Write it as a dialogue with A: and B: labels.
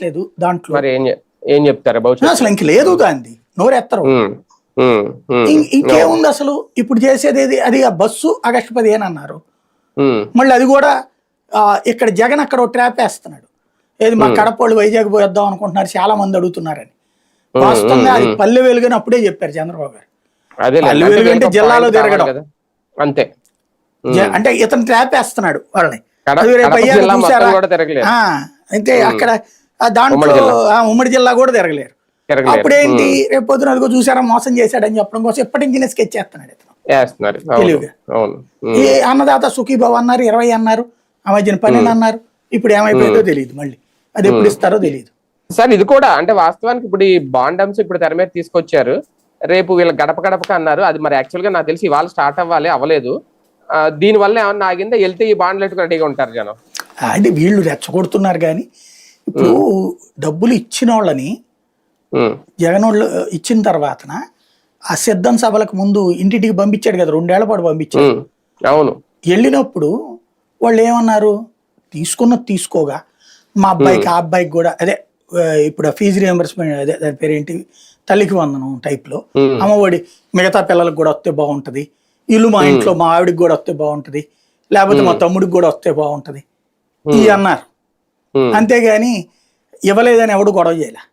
A: లేదు దాంట్లో.
B: మరి ఏం చెప్తారు భవిష్యత్తు?
A: అసలు ఇంక లేదు దాన్ని, నోరెత్తరు. ఇంకేముంది అసలు ఇప్పుడు చేసేది ఏది? అది ఆ బస్సు ఆగస్టు 15 అన్నారు. మళ్ళీ అది కూడా ఇక్కడ జగన్ అక్కడ ఒక ట్రాప్ వేస్తున్నాడు. ఏది మా కడప వైజాగ్ పోయేద్దాం అనుకుంటున్నారు, చాలా మంది అడుగుతున్నారని. వాస్తవంగా అది పల్లె వెలుగుని అప్పుడే చెప్పారు చంద్రబాబు గారు. పల్లె వెలుగు అంటే జిల్లాలో తిరగడం
B: అంతే.
A: అంటే ఇతను ట్రాప్ వేస్తున్నాడు వాళ్ళని. చూసారా అయితే అక్కడ దాంట్లో ఉమ్మడి జిల్లా కూడా తిరగలేరు. అప్పుడేంటి రేపు పొద్దున అదిగో చూసారా మోసం చేశాడని చెప్పడం కోసం ఎప్పటి నుంచి స్కెచ్ చేస్తున్నాడు ఇతను తెలివిగా. ఈ అన్నదాత సుఖీభావ్ అన్నారు, 20 అన్నారు, ఆ మధ్యన 12 అన్నారు. ఇప్పుడు ఏమైపోయిందో తెలియదు, మళ్ళీ అది ఎప్పుడు ఇస్తారో తెలియదు.
B: సార్ ఇది కూడా అంటే వాస్తవానికి ఇప్పుడు ఈ బాండ్ అంశం ఇప్పుడు తెర మీద తీసుకొచ్చారు. రేపు వీళ్ళ గడప గడపక అన్నారు, అది మరి యాక్చువల్ గా నాకు తెలిసి ఇవాళ స్టార్ట్ అవ్వలేదు. దీని వల్ల ఏమన్నా ఆగిందా? వెళ్తే ఈ బాండ్లు ఎట్టుకు రెడీగా ఉంటారు జనం.
A: అంటే వీళ్ళు రెచ్చగొడుతున్నారు కానీ ఇప్పుడు డబ్బులు ఇచ్చిన వాళ్ళని జగన్ వాళ్ళు ఇచ్చిన తర్వాత ఆ సిద్ధం సభలకు ముందు ఇంటింటికి పంపించాడు కదా, 2 ఏళ్ల పాటు పంపించాడు.
B: అవును.
A: వెళ్ళినప్పుడు వాళ్ళు ఏమన్నారు, తీసుకున్నది తీసుకోగా మా అబ్బాయికి ఆ అబ్బాయికి కూడా అదే ఇప్పుడు ఫీజు రియంబర్స్మెంట్, అదే దాని పేరేంటి, తల్లికి వందనం టైప్లో, అమ్మఒడి మిగతా పిల్లలకు కూడా వస్తే బాగుంటుంది, ఇల్లు మా ఇంట్లో మా ఆవిడికి కూడా వస్తే బాగుంటుంది, లేకపోతే మా తమ్ముడికి కూడా వస్తే బాగుంటుంది ఇవి అన్నారు. అంతేగాని ఇవ్వలేదని ఎవడు గొడవ చేయలే.